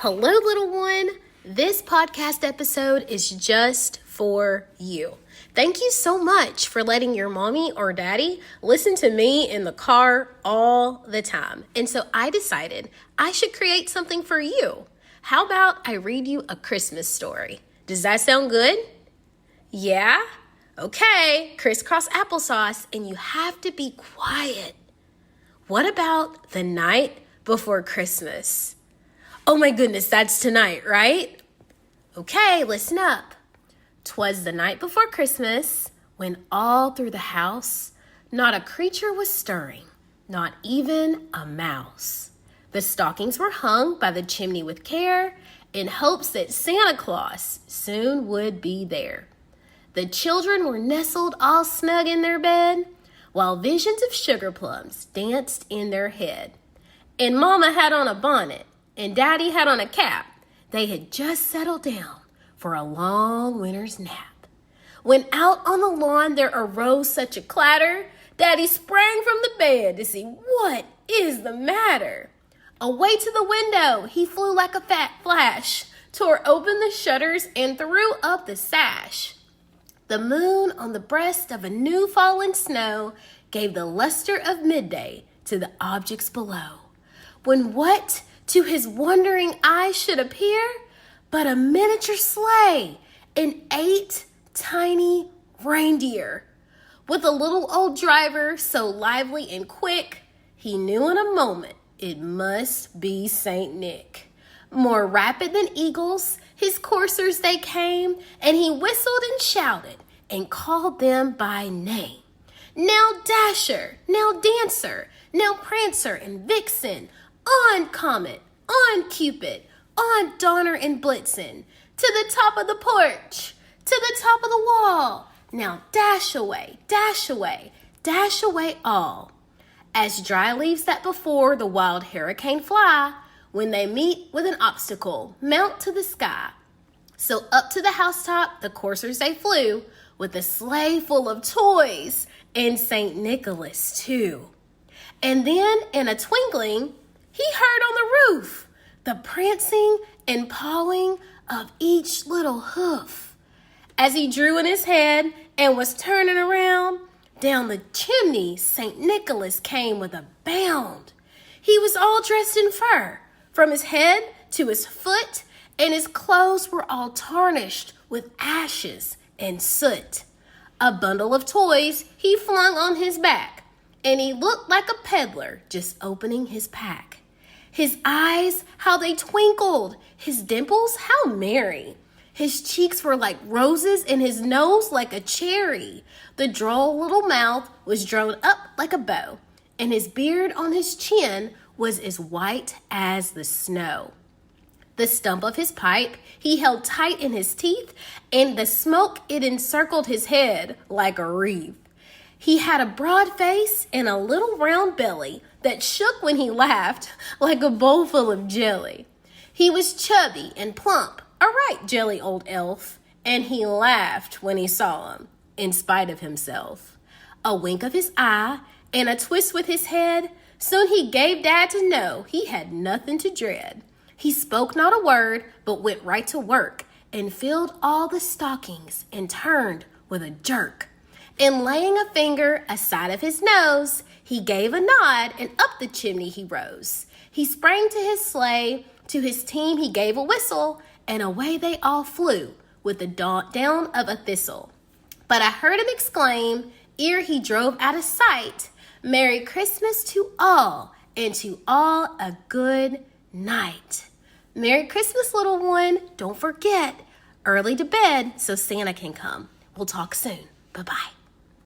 Hello, little one. This podcast episode is just for you. Thank you so much for letting your mommy or daddy listen to me in the car all the time. And so I decided I should create something for you. How about I read you a Christmas story? Does that sound good? Yeah? Okay, crisscross applesauce, and you have to be quiet. What about the night before Christmas? Oh my goodness, that's tonight, right? Okay, listen up. 'Twas the night before Christmas, when all through the house not a creature was stirring, not even a mouse. The stockings were hung by the chimney with care, in hopes that Santa Claus soon would be there. The children were nestled all snug in their bed, while visions of sugar plums danced in their head. And Mama had on a bonnet, and Daddy had on a cap. They had just settled down for a long winter's nap. When out on the lawn there arose such a clatter, Daddy sprang from the bed to see what is the matter. Away to the window he flew like a fat flash, tore open the shutters and threw up the sash. The moon on the breast of a new fallen snow gave the luster of midday to the objects below. When what to his wondering eyes should appear but a miniature sleigh and 8 tiny reindeer. With a little old driver so lively and quick, he knew in a moment it must be Saint Nick. More rapid than eagles, his coursers they came, and he whistled and shouted and called them by name. Now Dasher, now Dancer, now Prancer and Vixen, on Comet, on Cupid, on Donner and Blitzen, to the top of the porch, to the top of the wall. Now dash away, dash away, dash away all. As dry leaves that before the wild hurricane fly, when they meet with an obstacle, mount to the sky. So up to the housetop the coursers they flew, with a sleigh full of toys, and St. Nicholas too. And then in a twinkling, he heard on the roof the prancing and pawing of each little hoof. As he drew in his head and was turning around, down the chimney St. Nicholas came with a bound. He was all dressed in fur, from his head to his foot, and his clothes were all tarnished with ashes and soot. A bundle of toys he flung on his back, and he looked like a peddler just opening his pack. His eyes, how they twinkled, his dimples, how merry. His cheeks were like roses and his nose like a cherry. The droll little mouth was drawn up like a bow, and his beard on his chin was as white as the snow. The stump of his pipe he held tight in his teeth, and the smoke it encircled his head like a wreath. He had a broad face and a little round belly that shook when he laughed like a bowl full of jelly. He was chubby and plump, a right jelly old elf, and he laughed when he saw him, in spite of himself. A wink of his eye and a twist with his head, soon he gave Dad to know he had nothing to dread. He spoke not a word, but went right to work, and filled all the stockings, and turned with a jerk. And laying a finger aside of his nose, he gave a nod, and up the chimney he rose. He sprang to his sleigh, to his team he gave a whistle, and away they all flew, with the down of a thistle. But I heard him exclaim, ere he drove out of sight, Merry Christmas to all, and to all a good night. Merry Christmas, little one. Don't forget, early to bed so Santa can come. We'll talk soon. Bye-bye.